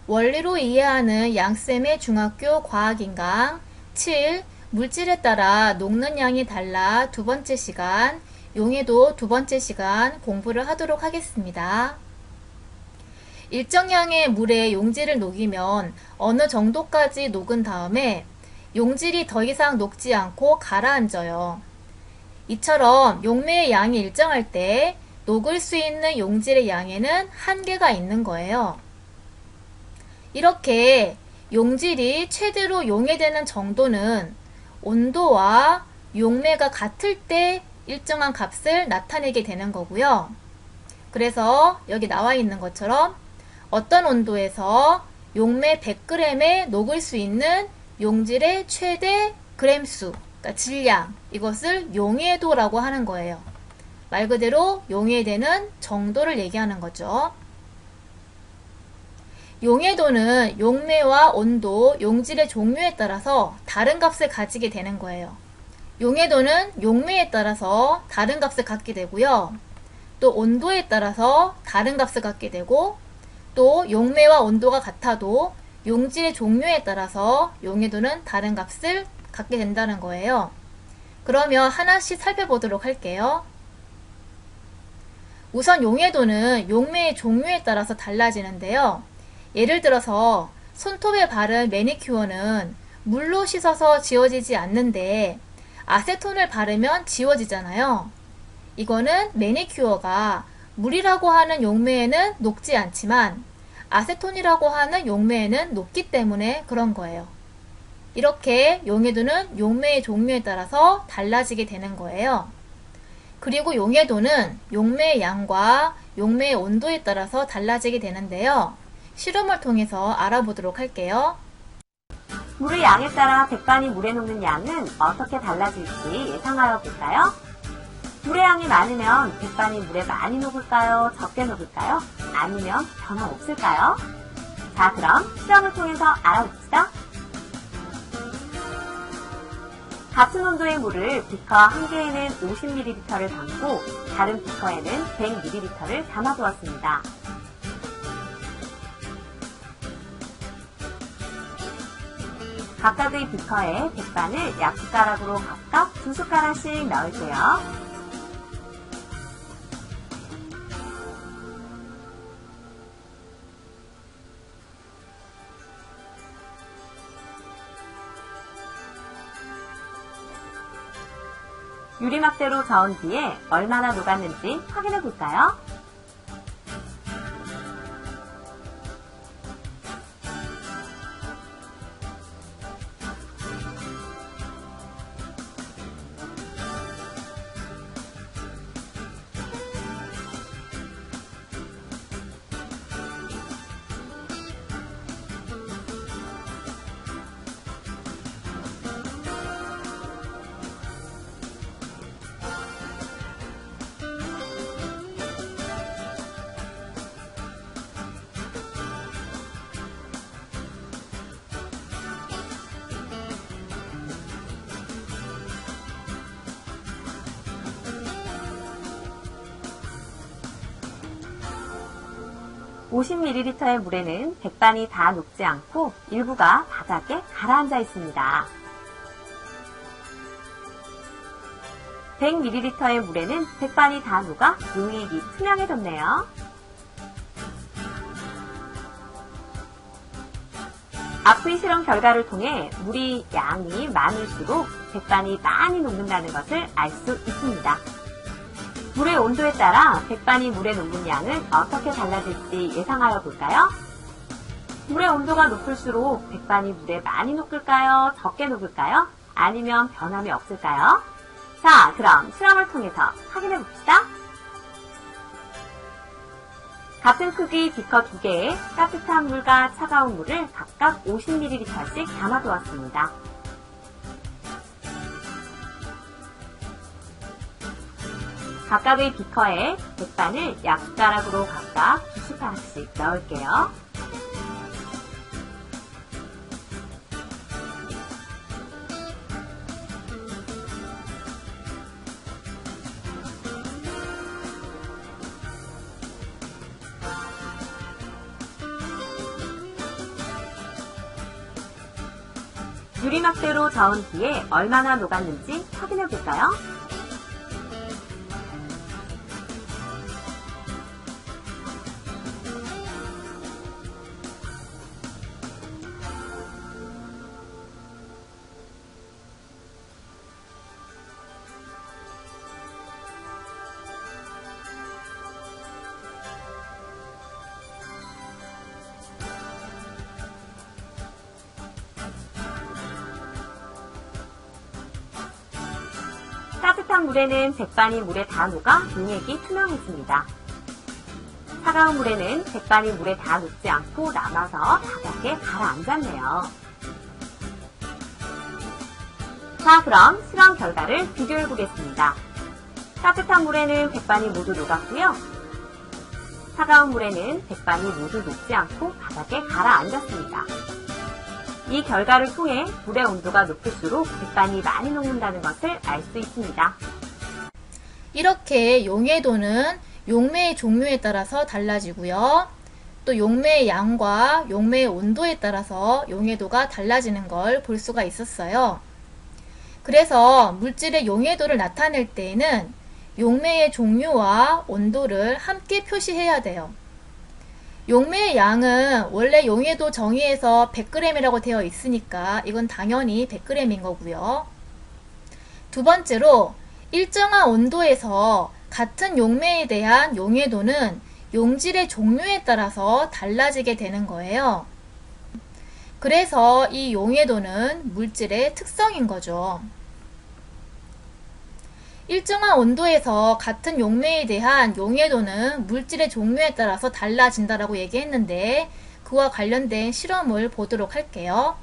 원리로 이해하는 양쌤의 중학교 과학인강 7. 물질에 따라 녹는 양이 달라 두 번째 시간, 용해도 두 번째 시간 공부를 하도록 하겠습니다. 일정량의 물에 용질을 녹이면 어느 정도까지 녹은 다음에 용질이 더 이상 녹지 않고 가라앉아요. 이처럼 용매의 양이 일정할 때 녹을 수 있는 용질의 양에는 한계가 있는 거예요. 이렇게 용질이 최대로 용해되는 정도는 온도와 용매가 같을 때 일정한 값을 나타내게 되는 거고요. 그래서 여기 나와 있는 것처럼 어떤 온도에서 용매 100g에 녹을 수 있는 용질의 최대 그램수, 그러니까 질량, 이것을 용해도라고 하는 거예요. 말 그대로 용해되는 정도를 얘기하는 거죠. 용해도는 용매와 온도, 용질의 종류에 따라서 다른 값을 가지게 되는 거예요. 용해도는 용매에 따라서 다른 값을 갖게 되고요. 또 온도에 따라서 다른 값을 갖게 되고, 또 용매와 온도가 같아도 용질의 종류에 따라서 용해도는 다른 값을 갖게 된다는 거예요. 그러면 하나씩 살펴보도록 할게요. 우선 용해도는 용매의 종류에 따라서 달라지는데요. 예를 들어서 손톱에 바른 매니큐어는 물로 씻어서 지워지지 않는데 아세톤을 바르면 지워지잖아요. 이거는 매니큐어가 물이라고 하는 용매에는 녹지 않지만 아세톤이라고 하는 용매에는 녹기 때문에 그런 거예요. 이렇게 용해도는 용매의 종류에 따라서 달라지게 되는 거예요. 그리고 용해도는 용매의 양과 용매의 온도에 따라서 달라지게 되는데요. 실험을 통해서 알아보도록 할게요. 물의 양에 따라 백반이 물에 녹는 양은 어떻게 달라질지 예상하여 볼까요? 물의 양이 많으면 백반이 물에 많이 녹을까요? 적게 녹을까요? 아니면 변함없을까요? 자, 그럼 실험을 통해서 알아봅시다. 같은 온도의 물을 비커 한 개에는 50ml를 담고 다른 비커에는 100ml를 담아두었습니다. 각각의 비커에 백반을 약숟가락으로 각각 2숟가락씩 넣을게요. 유리막대로 저은 뒤에 얼마나 녹았는지 확인해 볼까요? (50ml의) 물에는 백반이 다 녹지 않고 일부가 바닥에 가라앉아 있습니다. (100ml의) 물에는 백반이 다 녹아 용액이 투명해졌네요. 앞의 실험 결과를 통해 물의 양이 많을수록 백반이 많이 녹는다는 것을 알 수 있습니다. 물의 온도에 따라 백반이 물에 녹는 양은 어떻게 달라질지 예상하여 볼까요? 물의 온도가 높을수록 백반이 물에 많이 녹을까요? 적게 녹을까요? 아니면 변함이 없을까요? 자, 그럼 실험을 통해서 확인해 봅시다. 같은 크기 비커 2개에 따뜻한 물과 차가운 물을 각각 50ml씩 담아두었습니다. 각각의 비커에 백반을 약숟가락으로 각각 2숟가락씩 넣을게요. 유리막대로 저은 뒤에 얼마나 녹았는지 확인해 볼까요? 따뜻한 물에는 백반이 물에 다 녹아 용액이 투명해집니다. 차가운 물에는 백반이 물에 다 녹지 않고 남아서 바닥에 가라앉았네요. 자, 그럼 실험 결과를 비교해 보겠습니다. 따뜻한 물에는 백반이 모두 녹았고요. 차가운 물에는 백반이 모두 녹지 않고 바닥에 가라앉았습니다. 이 결과를 통해 물의 온도가 높을수록 백반이 많이 녹는다는 것을 알 수 있습니다. 이렇게 용해도는 용매의 종류에 따라서 달라지고요. 또 용매의 양과 용매의 온도에 따라서 용해도가 달라지는 걸 볼 수가 있었어요. 그래서 물질의 용해도를 나타낼 때에는 용매의 종류와 온도를 함께 표시해야 돼요. 용매의 양은 원래 용해도 정의에서 100g이라고 되어 있으니까 이건 당연히 100g인 거고요. 두 번째로 일정한 온도에서 같은 용매에 대한 용해도는 용질의 종류에 따라서 달라지게 되는 거예요. 그래서 이 용해도는 물질의 특성인 거죠. 일정한 온도에서 같은 용매에 대한 용해도는 물질의 종류에 따라서 달라진다라고 얘기했는데 그와 관련된 실험을 보도록 할게요.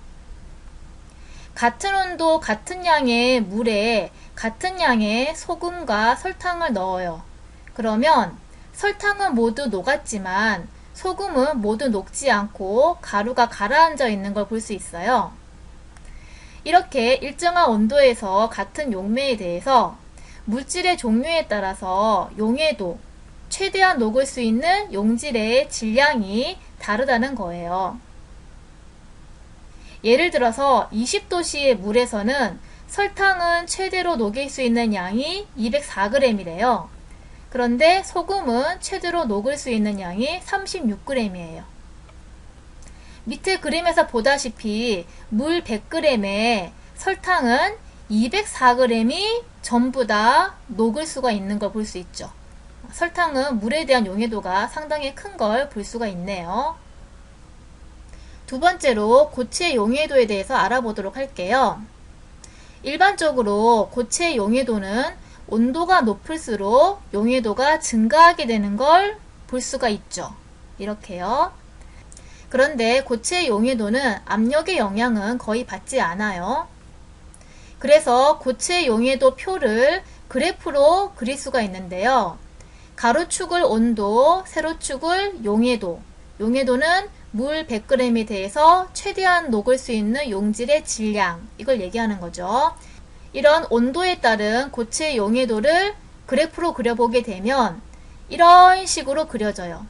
같은 온도, 같은 양의 물에 같은 양의 소금과 설탕을 넣어요. 그러면 설탕은 모두 녹았지만 소금은 모두 녹지 않고 가루가 가라앉아 있는 걸 볼 수 있어요. 이렇게 일정한 온도에서 같은 용매에 대해서 물질의 종류에 따라서 용해도, 최대한 녹을 수 있는 용질의 질량이 다르다는 거예요. 예를 들어서 20도씨의 물에서는 설탕은 최대로 녹일 수 있는 양이 204g이래요. 그런데 소금은 최대로 녹을 수 있는 양이 36g이에요. 밑에 그림에서 보다시피 물 100g에 설탕은 204g이 전부 다 녹을 수가 있는 걸 볼 수 있죠. 설탕은 물에 대한 용해도가 상당히 큰 걸 볼 수가 있네요. 두 번째로 고체의 용해도에 대해서 알아보도록 할게요. 일반적으로 고체의 용해도는 온도가 높을수록 용해도가 증가하게 되는 걸 볼 수가 있죠. 이렇게요. 그런데 고체의 용해도는 압력의 영향은 거의 받지 않아요. 그래서 고체의 용해도 표를 그래프로 그릴 수가 있는데요. 가로축을 온도, 세로축을 용해도. 용해도는 물 100g에 대해서 최대한 녹을 수 있는 용질의 질량, 이걸 얘기하는 거죠. 이런 온도에 따른 고체의 용해도를 그래프로 그려보게 되면 이런 식으로 그려져요.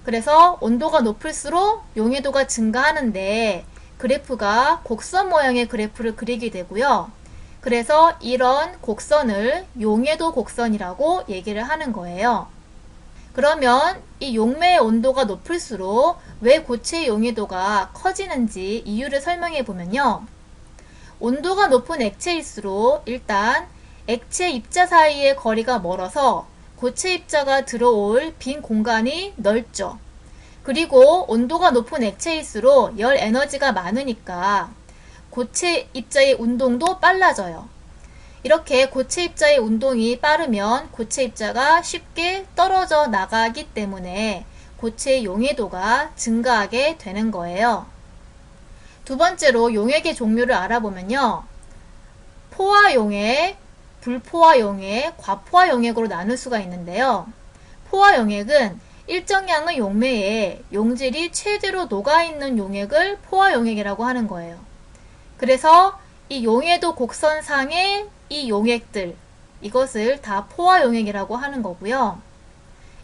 그래서 온도가 높을수록 용해도가 증가하는데 그래프가 곡선 모양의 그래프를 그리게 되고요. 그래서 이런 곡선을 용해도 곡선이라고 얘기를 하는 거예요. 그러면 이 용매의 온도가 높을수록 왜 고체의 용해도가 커지는지 이유를 설명해 보면요. 온도가 높은 액체일수록 일단 액체 입자 사이의 거리가 멀어서 고체 입자가 들어올 빈 공간이 넓죠. 그리고 온도가 높은 액체일수록 열 에너지가 많으니까 고체 입자의 운동도 빨라져요. 이렇게 고체 입자의 운동이 빠르면 고체 입자가 쉽게 떨어져 나가기 때문에 고체의 용해도가 증가하게 되는 거예요. 두 번째로 용액의 종류를 알아보면요. 포화 용액, 불포화 용액, 과포화 용액으로 나눌 수가 있는데요. 포화 용액은 일정량의 용매에 용질이 최대로 녹아있는 용액을 포화 용액이라고 하는 거예요. 그래서 이 용해도 곡선상의 이 용액들, 이것을 다 포화 용액이라고 하는 거고요.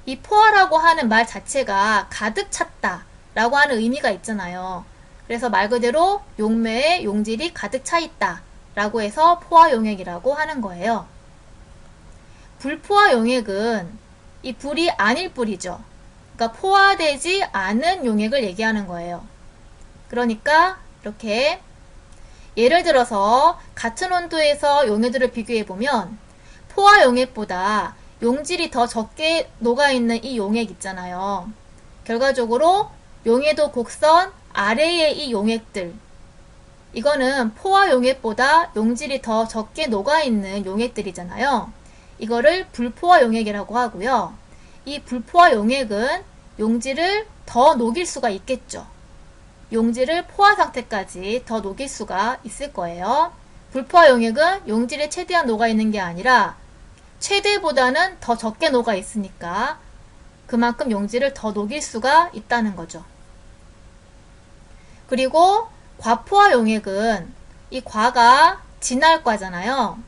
이 포화라고 하는 말 자체가 가득 찼다 라고 하는 의미가 있잖아요. 그래서 말 그대로 용매에 용질이 가득 차 있다 라고 해서 포화용액이라고 하는 거예요. 불포화용액은 이 불이 아닐 불이죠. 그러니까 포화되지 않은 용액을 얘기하는 거예요. 그러니까 이렇게 예를 들어서 같은 온도에서 용해도를 비교해보면 포화용액보다 용질이 더 적게 녹아있는 이 용액 있잖아요. 결과적으로 용해도 곡선 아래의 이 용액들, 이거는 포화용액보다 용질이 더 적게 녹아있는 용액들이잖아요. 이거를 불포화용액이라고 하고요. 이 불포화용액은 용질을 더 녹일 수가 있겠죠. 용질을 포화 상태까지 더 녹일 수가 있을 거예요. 불포화용액은 용질에 최대한 녹아있는 게 아니라 최대보다는 더 적게 녹아있으니까 그만큼 용질을 더 녹일 수가 있다는 거죠. 그리고 과포화용액은 이 과가 진할과잖아요.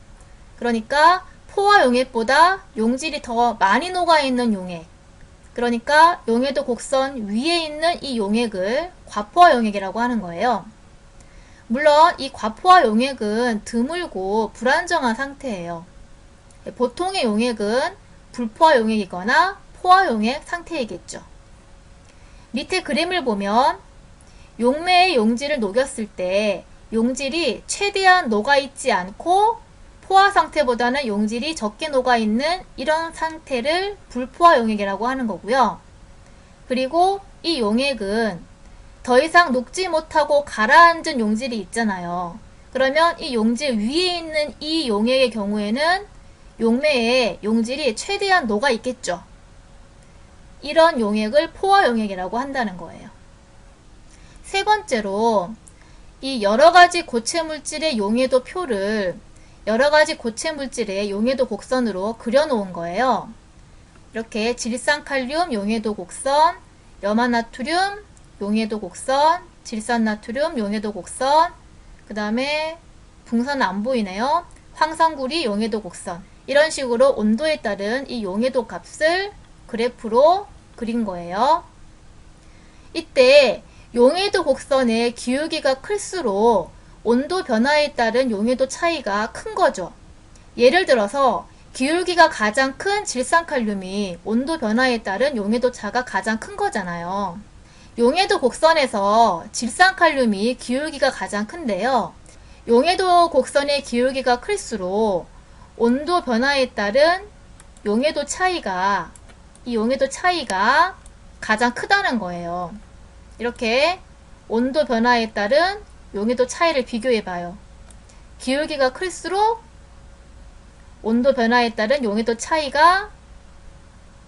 그러니까 포화용액보다 용질이 더 많이 녹아있는 용액, 그러니까 용해도 곡선 위에 있는 이 용액을 과포화용액이라고 하는 거예요. 물론 이 과포화용액은 드물고 불안정한 상태예요. 보통의 용액은 불포화용액이거나 포화용액 상태이겠죠. 밑에 그림을 보면 용매의 용질을 녹였을 때 용질이 최대한 녹아있지 않고 포화 상태보다는 용질이 적게 녹아있는 이런 상태를 불포화용액이라고 하는 거고요. 그리고 이 용액은 더 이상 녹지 못하고 가라앉은 용질이 있잖아요. 그러면 이 용질 위에 있는 이 용액의 경우에는 용매에 용질이 최대한 녹아있겠죠. 이런 용액을 포화용액이라고 한다는 거예요. 세 번째로 이 여러가지 고체물질의 용해도 표를 여러가지 고체물질의 용해도 곡선으로 그려놓은 거예요. 이렇게 질산칼륨 용해도 곡선, 염화나트륨 용해도 곡선, 질산나트륨 용해도 곡선, 그 다음에 풍선 안 보이네요. 황산구리 용해도 곡선, 이런 식으로 온도에 따른 이 용해도 값을 그래프로 그린 거예요. 이때 용해도 곡선의 기울기가 클수록 온도 변화에 따른 용해도 차이가 큰 거죠. 예를 들어서 기울기가 가장 큰 질산칼륨이 온도 변화에 따른 용해도 차가 가장 큰 거잖아요. 용해도 곡선에서 질산칼륨이 기울기가 가장 큰데요. 용해도 곡선의 기울기가 클수록 온도 변화에 따른 용해도 차이가, 이 용해도 차이가 가장 크다는 거예요. 이렇게 온도 변화에 따른 용해도 차이를 비교해봐요. 기울기가 클수록 온도 변화에 따른 용해도 차이가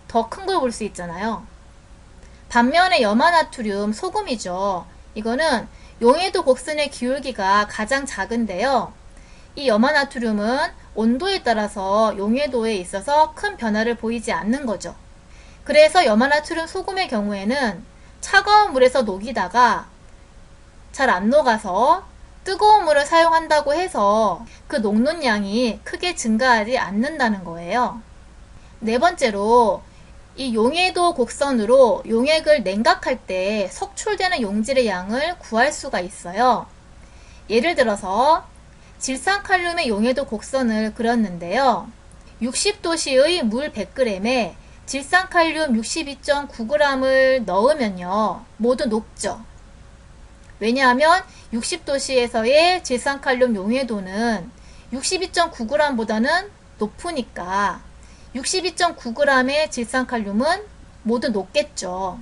더 큰 걸 볼 수 있잖아요. 반면에 염화나트륨 소금이죠. 이거는 용해도 곡선의 기울기가 가장 작은데요. 이 염화나트륨은 온도에 따라서 용해도에 있어서 큰 변화를 보이지 않는 거죠. 그래서 염화나트륨 소금의 경우에는 차가운 물에서 녹이다가 잘 안 녹아서 뜨거운 물을 사용한다고 해서 그 녹는 양이 크게 증가하지 않는다는 거예요. 네 번째로 이 용해도 곡선으로 용액을 냉각할 때 석출되는 용질의 양을 구할 수가 있어요. 예를 들어서 질산칼륨의 용해도 곡선을 그렸는데요. 60도씨의 물 100g에 질산칼륨 62.9g을 넣으면요, 모두 녹죠. 왜냐하면 60도씨에서의 질산칼륨 용해도는 62.9g보다는 높으니까 62.9g의 질산칼륨은 모두 녹겠죠.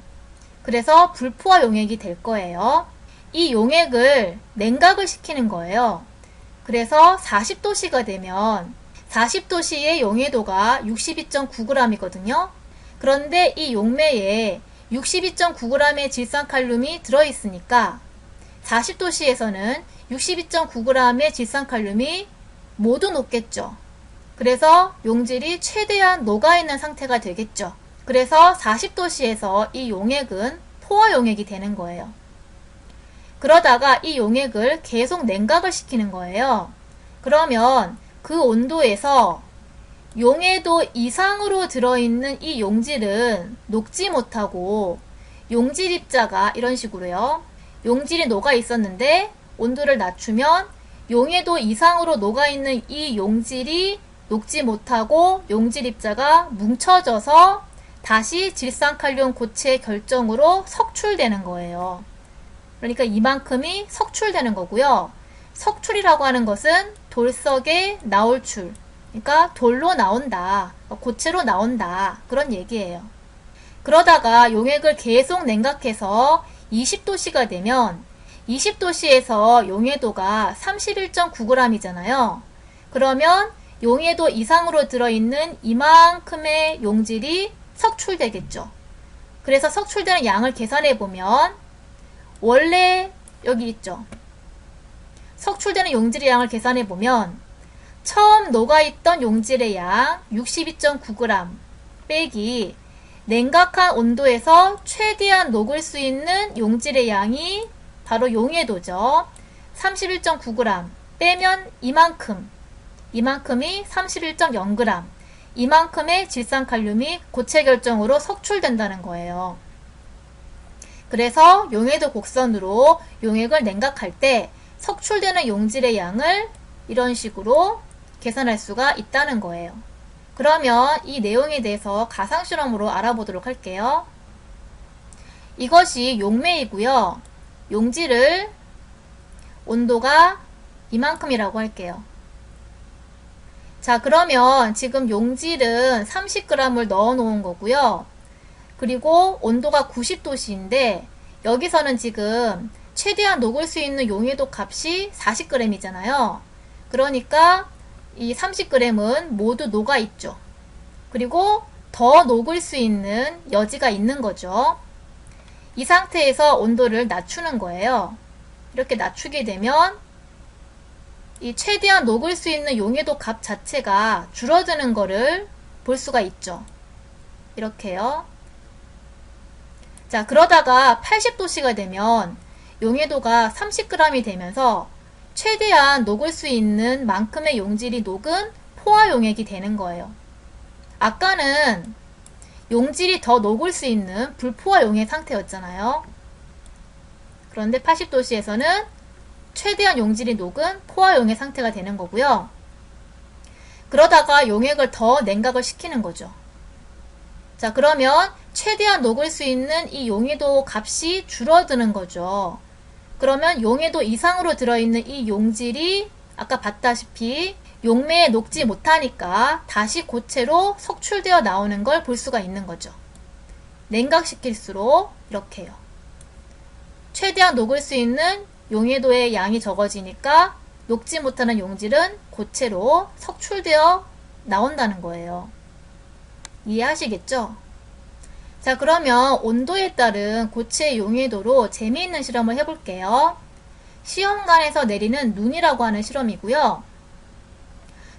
그래서 불포화 용액이 될 거예요. 이 용액을 냉각을 시키는 거예요. 그래서 40도씨가 되면 40도씨의 용해도가 62.9g이거든요. 그런데 이 용매에 62.9g의 질산칼륨이 들어있으니까 40도씨에서는 62.9g의 질산칼륨이 모두 녹겠죠. 그래서 용질이 최대한 녹아있는 상태가 되겠죠. 그래서 40도씨에서 이 용액은 포화용액이 되는 거예요. 그러다가 이 용액을 계속 냉각을 시키는 거예요. 그러면 그 온도에서 용해도 이상으로 들어있는 이 용질은 녹지 못하고 용질 입자가 이런 식으로요. 용질이 녹아 있었는데 온도를 낮추면 용해도 이상으로 녹아있는 이 용질이 녹지 못하고 용질 입자가 뭉쳐져서 다시 질산칼륨 고체 결정으로 석출되는 거예요. 그러니까 이만큼이 석출되는 거고요. 석출이라고 하는 것은 돌석에 나올 출, 그러니까 돌로 나온다, 고체로 나온다, 그런 얘기예요. 그러다가 용액을 계속 냉각해서 20도씨가 되면 20도씨에서 용해도가 31.9g이잖아요. 그러면 용해도 이상으로 들어있는 이만큼의 용질이 석출되겠죠. 그래서 석출되는 양을 계산해보면 원래 여기 있죠. 석출되는 용질의 양을 계산해보면 처음 녹아있던 용질의 양 62.9g 빼기 냉각한 온도에서 최대한 녹을 수 있는 용질의 양이 바로 용해도죠. 31.9g 빼면 이만큼이 31.0g, 이만큼의 질산칼륨이 고체 결정으로 석출된다는 거예요. 그래서 용해도 곡선으로 용액을 냉각할 때 석출되는 용질의 양을 이런 식으로 계산할 수가 있다는 거예요. 그러면 이 내용에 대해서 가상실험으로 알아보도록 할게요. 이것이 용매이고요. 용질을 온도가 이만큼이라고 할게요. 자, 그러면 지금 용질은 30g을 넣어 놓은 거고요. 그리고 온도가 90도씨인데 여기서는 지금 최대한 녹을 수 있는 용해도 값이 40g이잖아요. 그러니까 이 30g은 모두 녹아 있죠. 그리고 더 녹을 수 있는 여지가 있는 거죠. 이 상태에서 온도를 낮추는 거예요. 이렇게 낮추게 되면 이 최대한 녹을 수 있는 용해도 값 자체가 줄어드는 거를 볼 수가 있죠. 이렇게요. 자, 그러다가 80도씨가 되면 용해도가 30g이 되면서 최대한 녹을 수 있는 만큼의 용질이 녹은 포화용액이 되는 거예요. 아까는 용질이 더 녹을 수 있는 불포화용액 상태였잖아요. 그런데 80도씨에서는 최대한 용질이 녹은 포화용액 상태가 되는 거고요. 그러다가 용액을 더 냉각을 시키는 거죠. 자, 그러면 최대한 녹을 수 있는 이 용해도 값이 줄어드는 거죠. 그러면 용해도 이상으로 들어있는 이 용질이 아까 봤다시피 용매에 녹지 못하니까 다시 고체로 석출되어 나오는 걸 볼 수가 있는 거죠. 냉각시킬수록 이렇게요. 최대한 녹을 수 있는 용해도의 양이 적어지니까 녹지 못하는 용질은 고체로 석출되어 나온다는 거예요. 이해하시겠죠? 자, 그러면 온도에 따른 고체 용해도로 재미있는 실험을 해볼게요. 시험관에서 내리는 눈이라고 하는 실험이고요.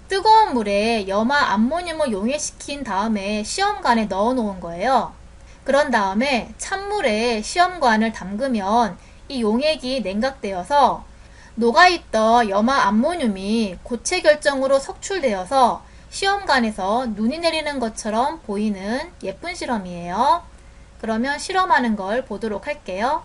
뜨거운 물에 염화 암모늄을 용해시킨 다음에 시험관에 넣어 놓은 거예요. 그런 다음에 찬물에 시험관을 담그면 이 용액이 냉각되어서 녹아있던 염화 암모늄이 고체 결정으로 석출되어서 시험관에서 눈이 내리는 것처럼 보이는 예쁜 실험이에요. 그러면 실험하는 걸 보도록 할게요.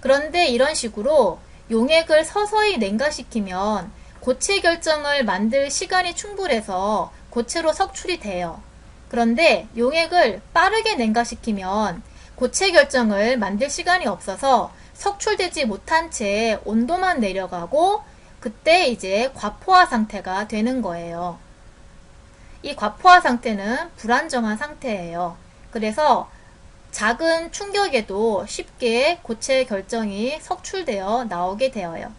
그런데 이런 식으로 용액을 서서히 냉각시키면 고체 결정을 만들 시간이 충분해서 고체로 석출이 돼요. 그런데 용액을 빠르게 냉각시키면 고체 결정을 만들 시간이 없어서 석출되지 못한 채 온도만 내려가고 그때 이제 과포화 상태가 되는 거예요. 이 과포화 상태는 불안정한 상태예요. 그래서 작은 충격에도 쉽게 고체 결정이 석출되어 나오게 되어요.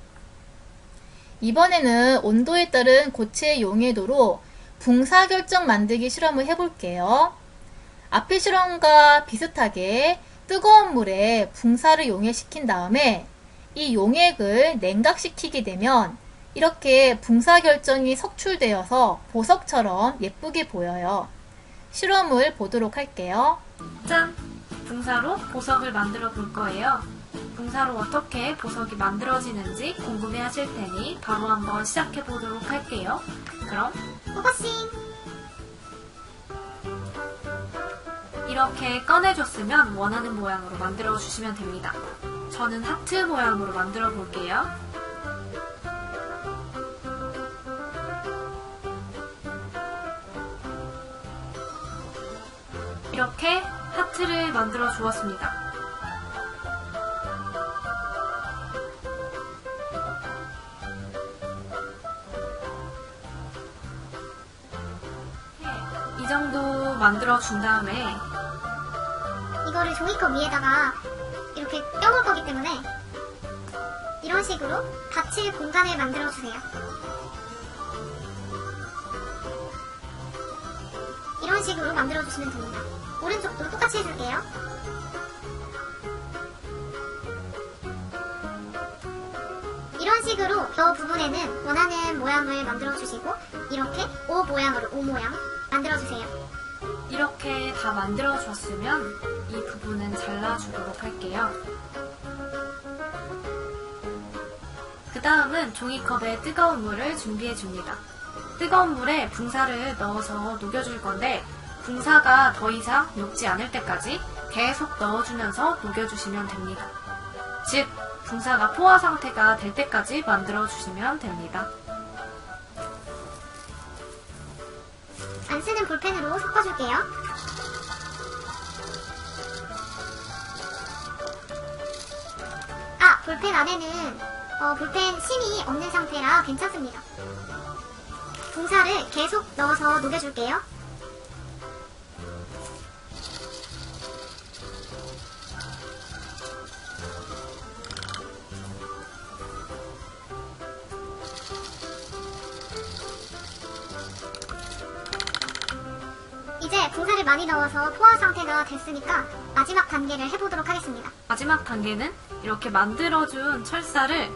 이번에는 온도에 따른 고체 용해도로 붕사 결정 만들기 실험을 해볼게요. 앞의 실험과 비슷하게 뜨거운 물에 붕사를 용해시킨 다음에 이 용액을 냉각시키게 되면 이렇게 분사 결정이 석출되어서 보석처럼 예쁘게 보여요. 실험을 보도록 할게요. 짠! 붕사로 보석을 만들어 볼 거예요. 붕사로 어떻게 보석이 만들어지는지 궁금해 하실 테니 바로 한번 시작해 보도록 할게요. 그럼 포커싱. 이렇게 꺼내줬으면 원하는 모양으로 만들어 주시면 됩니다. 저는 하트 모양으로 만들어 볼게요. 이렇게 하트를 만들어 주었습니다. 이 정도 만들어 준 다음에 이거를 종이컵 위에다가 이렇게 껴놓을 거기 때문에 이런 식으로 닫힐 공간을 만들어주세요. 이런 식으로 만들어주시면 됩니다. 오른쪽도 똑같이 해줄게요. 이런 식으로 이 부분에는 원하는 모양을 만들어주시고 이렇게 O 모양으로 O 모양 만들어주세요. 이렇게 다 만들어 줬으면 이 부분은 잘라주도록 할게요. 그 다음은 종이컵에 뜨거운 물을 준비해 줍니다. 뜨거운 물에 붕사를 넣어서 녹여줄 건데 붕사가 더 이상 녹지 않을 때까지 계속 넣어주면서 녹여주시면 됩니다. 즉, 붕사가 포화 상태가 될 때까지 만들어 주시면 됩니다. 안 쓰는 볼펜으로 섞어줄게요. 아, 볼펜 안에는 볼펜 심이 없는 상태라 괜찮습니다. 붕사를 계속 넣어서 녹여줄게요. 이제 붕사를 많이 넣어서 포화 상태가 됐으니까 마지막 단계를 해보도록 하겠습니다. 마지막 단계는 이렇게 만들어준 철사를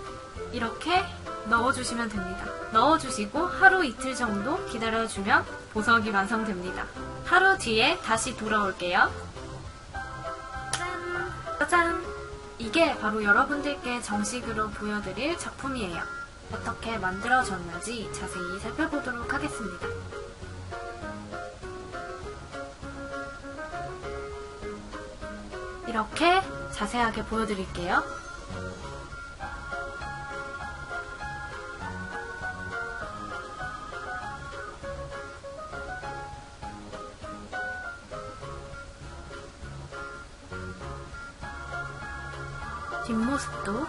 이렇게 넣어주시면 됩니다. 넣어주시고 하루 이틀 정도 기다려주면 보석이 완성됩니다. 하루 뒤에 다시 돌아올게요. 짠! 짜잔! 이게 바로 여러분들께 정식으로 보여드릴 작품이에요. 어떻게 만들어졌는지 자세히 살펴보도록 하겠습니다. 이렇게 자세하게 보여드릴게요. 뒷모습도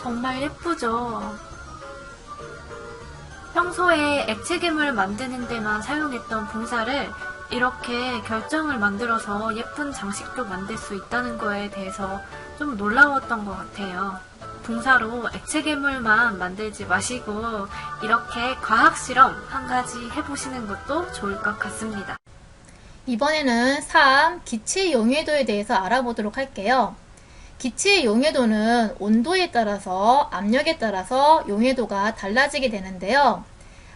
정말 예쁘죠? 평소에 액체괴물 만드는 데만 사용했던 붕사를 이렇게 결정을 만들어서 예쁜 장식도 만들 수 있다는 거에 대해서 좀 놀라웠던 것 같아요. 붕사로 액체괴물만 만들지 마시고 이렇게 과학실험 한 가지 해보시는 것도 좋을 것 같습니다. 이번에는 3. 기체 용해도에 대해서 알아보도록 할게요. 기체의 용해도는 온도에 따라서 압력에 따라서 용해도가 달라지게 되는데요.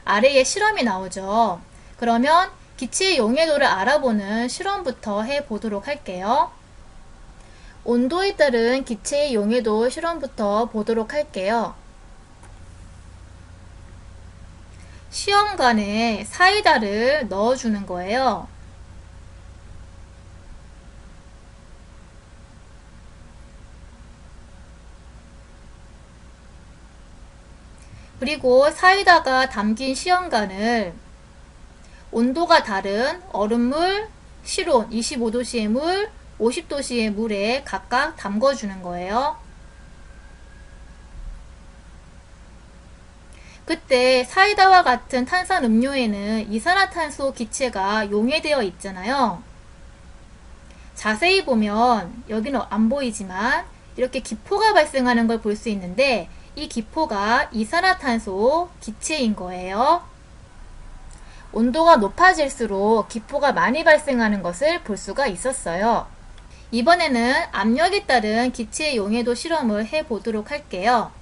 아래에 실험이 나오죠. 그러면 기체의 용해도를 알아보는 실험부터 해보도록 할게요. 온도에 따른 기체의 용해도 실험부터 보도록 할게요. 시험관에 사이다를 넣어주는 거예요. 그리고 사이다가 담긴 시험관을 온도가 다른 얼음물, 실온 25도씨의 물, 50도씨의 물에 각각 담궈주는 거예요. 그때 사이다와 같은 탄산음료에는 이산화탄소 기체가 용해되어 있잖아요. 자세히 보면 여기는 안 보이지만 이렇게 기포가 발생하는 걸 볼 수 있는데 이 기포가 이산화탄소 기체인 거예요. 온도가 높아질수록 기포가 많이 발생하는 것을 볼 수가 있었어요. 이번에는 압력에 따른 기체 용해도 실험을 해보도록 할게요.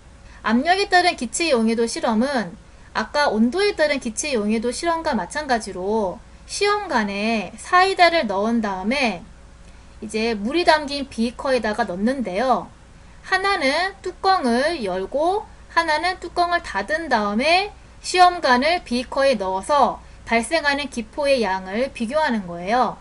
압력에 따른 기체 용해도 실험은 아까 온도에 따른 기체 용해도 실험과 마찬가지로 시험관에 사이다를 넣은 다음에 이제 물이 담긴 비커에다가 넣는데요. 하나는 뚜껑을 열고 하나는 뚜껑을 닫은 다음에 시험관을 비커에 넣어서 발생하는 기포의 양을 비교하는 거예요.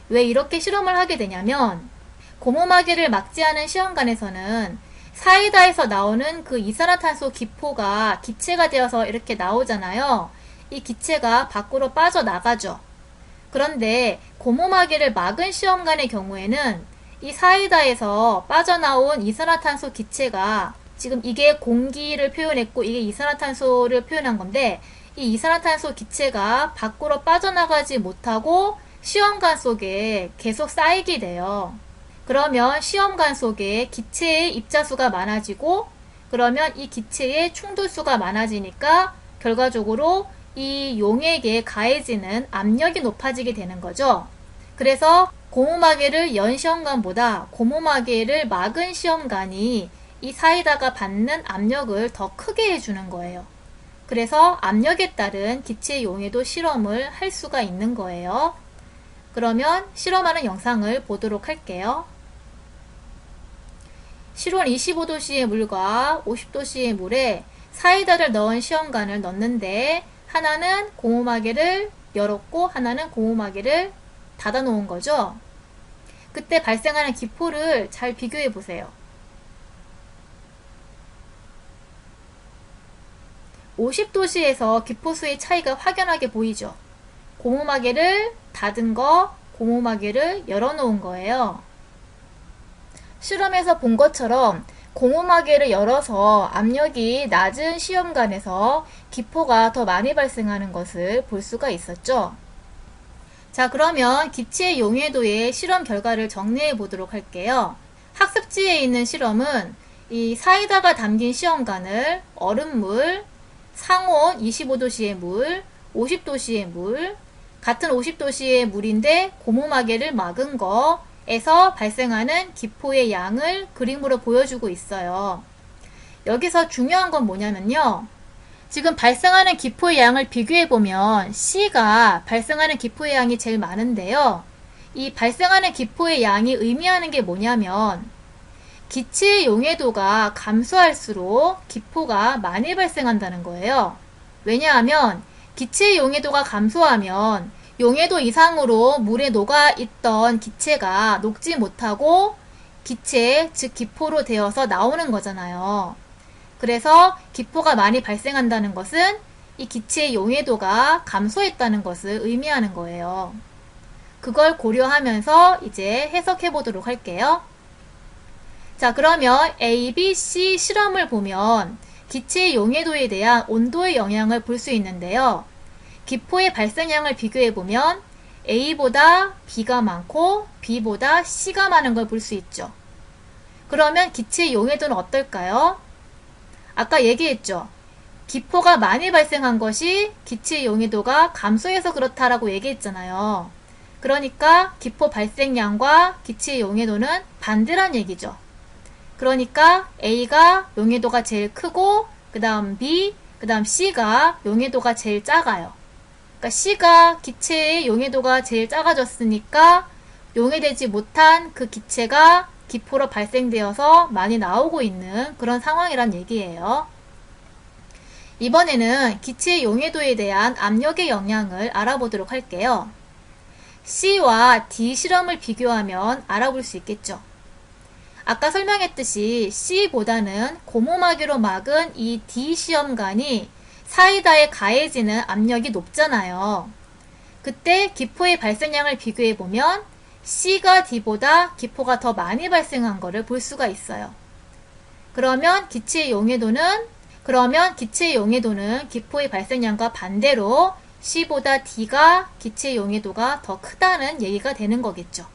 왜 이렇게 실험을 하게 되냐면 고무마개를 막지 않은 시험관에서는 사이다에서 나오는 그 이산화탄소 기포가 기체가 되어서 이렇게 나오잖아요. 이 기체가 밖으로 빠져나가죠. 그런데 고무마개를 막은 시험관의 경우에는 이 사이다에서 빠져나온 이산화탄소 기체가 지금 이게 공기를 표현했고 이게 이산화탄소를 표현한 건데 이 이산화탄소 기체가 밖으로 빠져나가지 못하고 시험관 속에 계속 쌓이게 돼요. 그러면 시험관 속에 기체의 입자수가 많아지고 그러면 이 기체의 충돌수가 많아지니까 결과적으로 이 용액에 가해지는 압력이 높아지게 되는 거죠. 그래서 고무마개를 연 시험관보다 고무마개를 막은 시험관이 이 사이다가 받는 압력을 더 크게 해주는 거예요. 그래서 압력에 따른 기체 용해도 실험을 할 수가 있는 거예요. 그러면 실험하는 영상을 보도록 할게요. 실온 25도씨의 물과 50도씨의 물에 사이다를 넣은 시험관을 넣는데 하나는 고무마개를 열었고 하나는 고무마개를 닫아 놓은 거죠. 그때 발생하는 기포를 잘 비교해 보세요. 50도씨에서 기포수의 차이가 확연하게 보이죠. 고무마개를 닫은 거, 고무마개를 열어놓은 거예요. 실험에서 본 것처럼 고무마개를 열어서 압력이 낮은 시험관에서 기포가 더 많이 발생하는 것을 볼 수가 있었죠. 자, 그러면 기체 용해도의 실험 결과를 정리해 보도록 할게요. 학습지에 있는 실험은 이 사이다가 담긴 시험관을 얼음물, 상온 25도씨의 물, 50도씨의 물, 같은 50도씨의 물인데 고무마개를 막은 거에서 발생하는 기포의 양을 그림으로 보여주고 있어요. 여기서 중요한 건 뭐냐면요. 지금 발생하는 기포의 양을 비교해보면 C가 발생하는 기포의 양이 제일 많은데요. 이 발생하는 기포의 양이 의미하는 게 뭐냐면 기체의 용해도가 감소할수록 기포가 많이 발생한다는 거예요. 왜냐하면 기체의 용해도가 감소하면 용해도 이상으로 물에 녹아있던 기체가 녹지 못하고 기체, 즉 기포로 되어서 나오는 거잖아요. 그래서 기포가 많이 발생한다는 것은 이 기체의 용해도가 감소했다는 것을 의미하는 거예요. 그걸 고려하면서 이제 해석해 보도록 할게요. 자, 그러면 A, B, C 실험을 보면 기체의 용해도에 대한 온도의 영향을 볼 수 있는데요. 기포의 발생량을 비교해보면 A보다 B가 많고 B보다 C가 많은 걸 볼 수 있죠. 그러면 기체의 용해도는 어떨까요? 아까 얘기했죠. 기포가 많이 발생한 것이 기체의 용해도가 감소해서 그렇다라고 얘기했잖아요. 그러니까 기포 발생량과 기체의 용해도는 반대란 얘기죠. 그러니까 A가 용해도가 제일 크고 그 다음 B, 그 다음 C가 용해도가 제일 작아요. 그러니까 C가 기체의 용해도가 제일 작아졌으니까 용해되지 못한 그 기체가 기포로 발생되어서 많이 나오고 있는 그런 상황이란 얘기예요. 이번에는 기체의 용해도에 대한 압력의 영향을 알아보도록 할게요. C와 D 실험을 비교하면 알아볼 수 있겠죠. 아까 설명했듯이 C보다는 고무마개로 막은 이 D 시험관이 사이다에 가해지는 압력이 높잖아요. 그때 기포의 발생량을 비교해보면 C가 D보다 기포가 더 많이 발생한 것을 볼 수가 있어요. 그러면 기체의 용해도는 기포의 발생량과 반대로 C보다 D가 기체의 용해도가 더 크다는 얘기가 되는 거겠죠.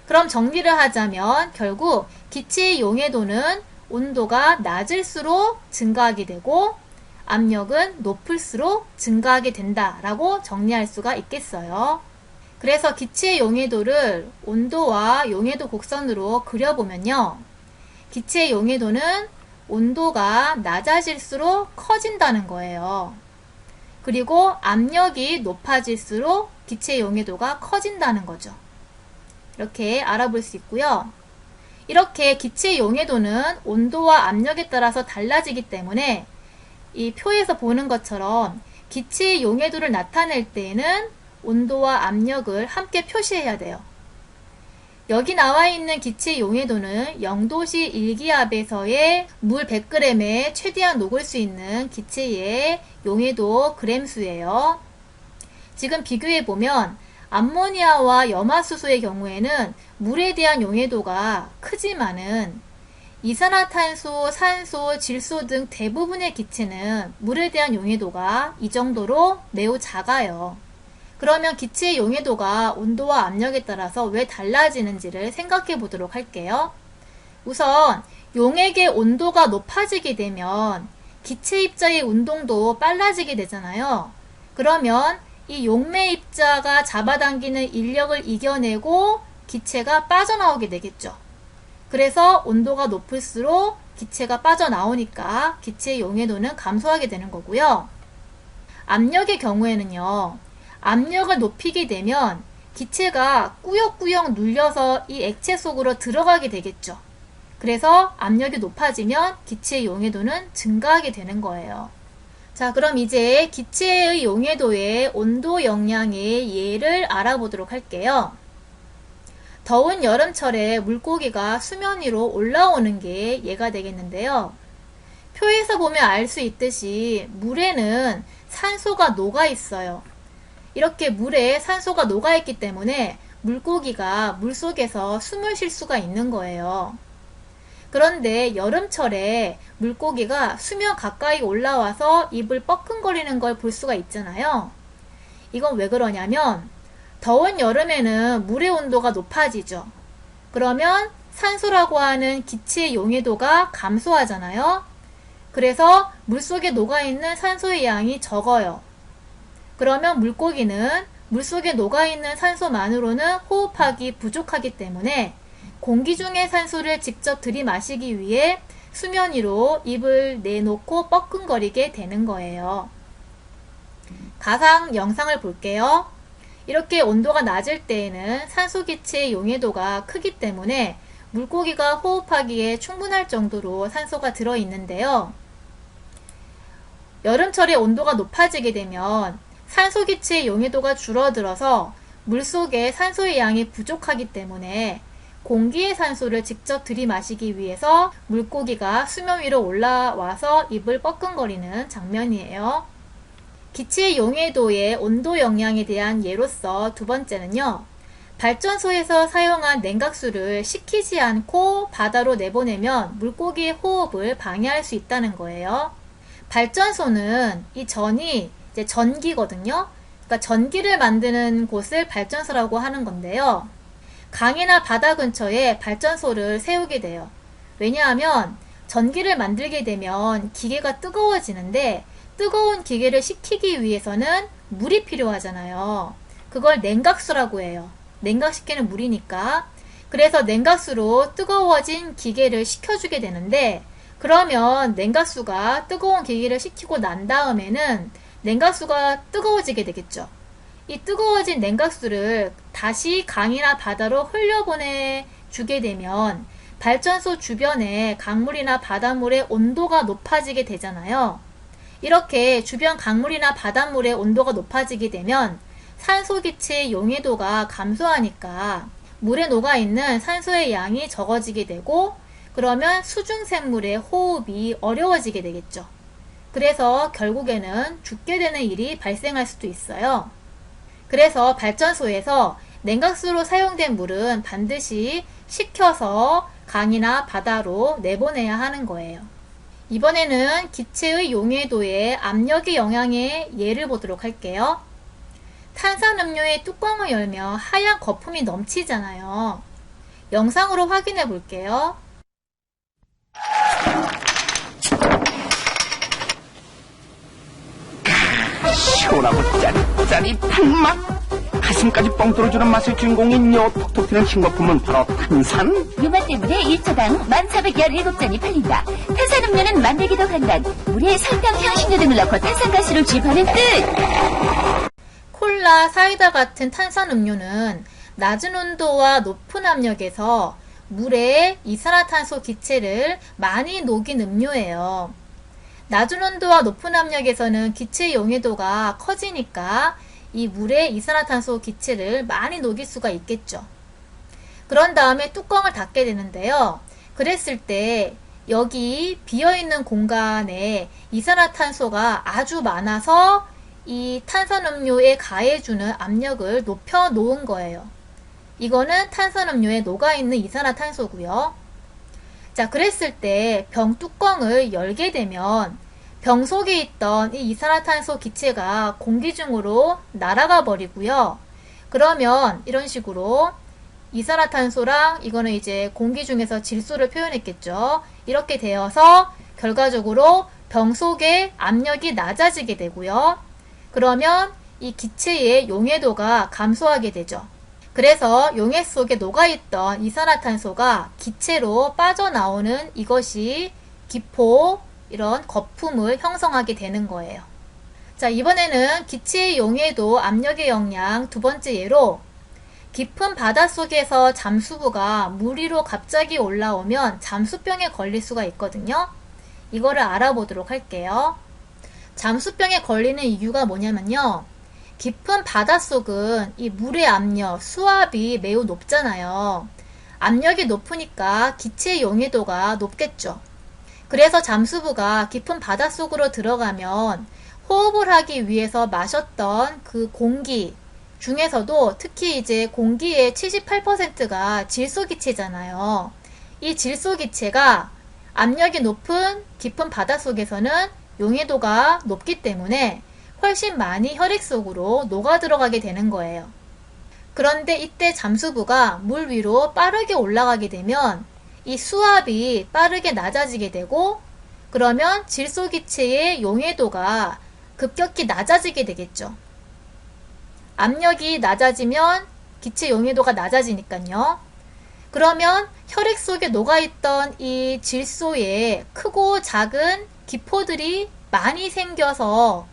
그럼 정리를 하자면 결국 기체의 용해도는 온도가 낮을수록 증가하게 되고 압력은 높을수록 증가하게 된다라고 정리할 수가 있겠어요. 그래서 기체의 용해도를 온도와 용해도 곡선으로 그려보면요. 기체의 용해도는 온도가 낮아질수록 커진다는 거예요. 그리고 압력이 높아질수록 기체의 용해도가 커진다는 거죠. 이렇게 알아볼 수 있고요. 이렇게 기체의 용해도는 온도와 압력에 따라서 달라지기 때문에 이 표에서 보는 것처럼 기체의 용해도를 나타낼 때에는 온도와 압력을 함께 표시해야 돼요. 여기 나와 있는 기체의 용해도는 0도씨 일기압에서의 물 100g에 최대한 녹을 수 있는 기체의 용해도 g수예요. 지금 비교해보면 암모니아와 염화수소의 경우에는 물에 대한 용해도가 크지만은 이산화탄소, 산소, 질소 등 대부분의 기체는 물에 대한 용해도가 이 정도로 매우 작아요. 그러면 기체의 용해도가 온도와 압력에 따라서 왜 달라지는지를 생각해 보도록 할게요. 우선 용액의 온도가 높아지게 되면 기체 입자의 운동도 빨라지게 되잖아요. 그러면 이 용매 입자가 잡아당기는 인력을 이겨내고 기체가 빠져나오게 되겠죠. 그래서 온도가 높을수록 기체가 빠져나오니까 기체의 용해도는 감소하게 되는 거고요. 압력의 경우에는요. 압력을 높이게 되면 기체가 꾸역꾸역 눌려서 이 액체 속으로 들어가게 되겠죠. 그래서 압력이 높아지면 기체의 용해도는 증가하게 되는 거예요. 자, 그럼 이제 기체의 용해도의 온도 영향의 예를 알아보도록 할게요. 더운 여름철에 물고기가 수면 위로 올라오는 게 예가 되겠는데요. 표에서 보면 알 수 있듯이 물에는 산소가 녹아 있어요. 이렇게 물에 산소가 녹아 있기 때문에 물고기가 물속에서 숨을 쉴 수가 있는 거예요. 그런데 여름철에 물고기가 수면 가까이 올라와서 입을 뻐끔거리는 걸 볼 수가 있잖아요. 이건 왜 그러냐면 더운 여름에는 물의 온도가 높아지죠. 그러면 산소라고 하는 기체의 용해도가 감소하잖아요. 그래서 물속에 녹아있는 산소의 양이 적어요. 그러면 물고기는 물속에 녹아있는 산소만으로는 호흡하기 부족하기 때문에 공기 중의 산소를 직접 들이마시기 위해 수면 위로 입을 내놓고 뻐끔거리게 되는 거예요. 가상 영상을 볼게요. 이렇게 온도가 낮을 때에는 산소 기체의 용해도가 크기 때문에 물고기가 호흡하기에 충분할 정도로 산소가 들어있는데요. 여름철에 온도가 높아지게 되면 산소 기체의 용해도가 줄어들어서 물속에 산소의 양이 부족하기 때문에 공기의 산소를 직접 들이마시기 위해서 물고기가 수면 위로 올라와서 입을 뻐끔거리는 장면이에요. 기체의 용해도의 온도 영향에 대한 예로서 두 번째는요. 발전소에서 사용한 냉각수를 식히지 않고 바다로 내보내면 물고기의 호흡을 방해할 수 있다는 거예요. 발전소는 이 전이 이제 전기거든요. 그러니까 전기를 만드는 곳을 발전소라고 하는 건데요. 강이나 바다 근처에 발전소를 세우게 돼요. 왜냐하면 전기를 만들게 되면 기계가 뜨거워지는데 뜨거운 기계를 식히기 위해서는 물이 필요하잖아요. 그걸 냉각수라고 해요. 냉각시키는 물이니까. 그래서 냉각수로 뜨거워진 기계를 식혀주게 되는데 그러면 냉각수가 뜨거운 기계를 식히고 난 다음에는 냉각수가 뜨거워지게 되겠죠. 이 뜨거워진 냉각수를 다시 강이나 바다로 흘려보내주게 되면 발전소 주변의 강물이나 바닷물의 온도가 높아지게 되잖아요. 이렇게 주변 강물이나 바닷물의 온도가 높아지게 되면 산소 기체의 용해도가 감소하니까 물에 녹아있는 산소의 양이 적어지게 되고 그러면 수중생물의 호흡이 어려워지게 되겠죠. 그래서 결국에는 죽게 되는 일이 발생할 수도 있어요. 그래서 발전소에서 냉각수로 사용된 물은 반드시 식혀서 강이나 바다로 내보내야 하는 거예요. 이번에는 기체의 용해도의 압력의 영향의 예를 보도록 할게요. 탄산음료의 뚜껑을 열면 하얀 거품이 넘치잖아요. 영상으로 확인해 볼게요. 시원하고 짜릿짜릿한 맛, 가슴까지 뻥 뚫어주는 맛의 주인공인 요 톡톡 튀는 신거품은 바로 탄산. 이 맛 때문에 1초당 1417잔이 팔린다. 탄산음료는 만들기도 간단. 물에 설탕, 향신료 등을 넣고 탄산가스를 주입하는 뜻. 콜라, 사이다 같은 탄산음료는 낮은 온도와 높은 압력에서 물에 이산화탄소 기체를 많이 녹인 음료예요. 낮은 온도와 높은 압력에서는 기체의 용해도가 커지니까 이 물에 이산화탄소 기체를 많이 녹일 수가 있겠죠. 그런 다음에 뚜껑을 닫게 되는데요. 그랬을 때 여기 비어있는 공간에 이산화탄소가 아주 많아서 이 탄산음료에 가해주는 압력을 높여 놓은 거예요. 이거는 탄산음료에 녹아있는 이산화탄소고요. 자, 그랬을 때 병 뚜껑을 열게 되면 병 속에 있던 이 이산화탄소 기체가 공기 중으로 날아가 버리고요. 그러면 이런 식으로 이산화탄소랑 이거는 이제 공기 중에서 질소를 표현했겠죠. 이렇게 되어서 결과적으로 병 속의 압력이 낮아지게 되고요. 그러면 이 기체의 용해도가 감소하게 되죠. 그래서 용해 속에 녹아있던 이산화탄소가 기체로 빠져나오는 이것이 기포, 이런 거품을 형성하게 되는 거예요. 자, 이번에는 기체의 용해도, 압력의 영향 두 번째 예로 깊은 바닷속에서 잠수부가 물 위로 갑자기 올라오면 잠수병에 걸릴 수가 있거든요. 이거를 알아보도록 할게요. 잠수병에 걸리는 이유가 뭐냐면요. 깊은 바닷속은 이 물의 압력, 수압이 매우 높잖아요. 압력이 높으니까 기체의 용해도가 높겠죠. 그래서 잠수부가 깊은 바닷속으로 들어가면 호흡을 하기 위해서 마셨던 그 공기 중에서도 특히 이제 공기의 78%가 질소기체잖아요. 이 질소기체가 압력이 높은 깊은 바닷속에서는 용해도가 높기 때문에 훨씬 많이 혈액 속으로 녹아 들어가게 되는 거예요. 그런데 이때 잠수부가 물 위로 빠르게 올라가게 되면 이 수압이 빠르게 낮아지게 되고 그러면 질소기체의 용해도가 급격히 낮아지게 되겠죠. 압력이 낮아지면 기체 용해도가 낮아지니까요. 그러면 혈액 속에 녹아있던 이 질소에 크고 작은 기포들이 많이 생겨서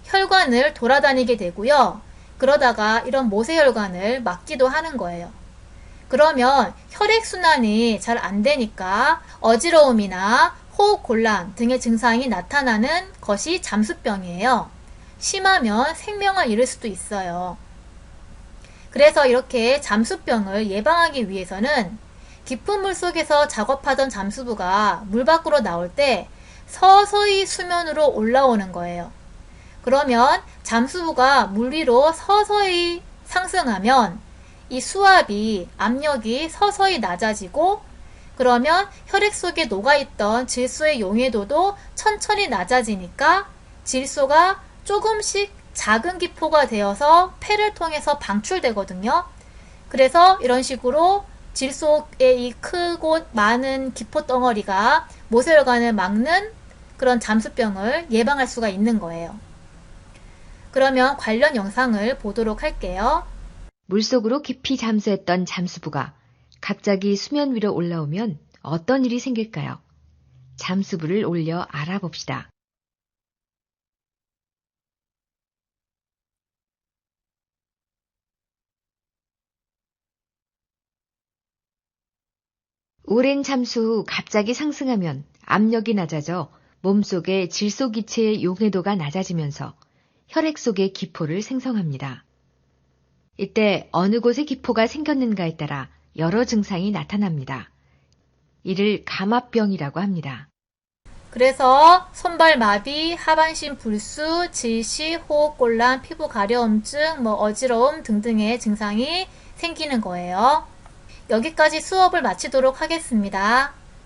혈관을 돌아다니게 되고요. 그러다가 이런 모세혈관을 막기도 하는 거예요. 그러면 혈액순환이 잘 안 되니까 어지러움이나 호흡곤란 등의 증상이 나타나는 것이 잠수병이에요. 심하면 생명을 잃을 수도 있어요. 그래서 이렇게 잠수병을 예방하기 위해서는 깊은 물 속에서 작업하던 잠수부가 물 밖으로 나올 때 서서히 수면으로 올라오는 거예요. 그러면 잠수부가 물 위로 서서히 상승하면 이 수압이, 압력이 서서히 낮아지고 그러면 혈액 속에 녹아있던 질소의 용해도도 천천히 낮아지니까 질소가 조금씩 작은 기포가 되어서 폐를 통해서 방출되거든요. 그래서 이런 식으로 질소의 이 크고 많은 기포 덩어리가 모세혈관을 막는 그런 잠수병을 예방할 수가 있는 거예요. 그러면 관련 영상을 보도록 할게요. 물속으로 깊이 잠수했던 잠수부가 갑자기 수면 위로 올라오면 어떤 일이 생길까요? 잠수부를 올려 알아봅시다. 오랜 잠수 후 갑자기 상승하면 압력이 낮아져 몸속의 질소기체의 용해도가 낮아지면서 혈액 속에 기포를 생성합니다. 이때 어느 곳에 기포가 생겼는가에 따라 여러 증상이 나타납니다. 이를 감압병이라고 합니다. 그래서 손발 마비, 하반신 불수, 질식, 호흡곤란, 피부 가려움증, 어지러움 등등의 증상이 생기는 거예요. 여기까지 수업을 마치도록 하겠습니다.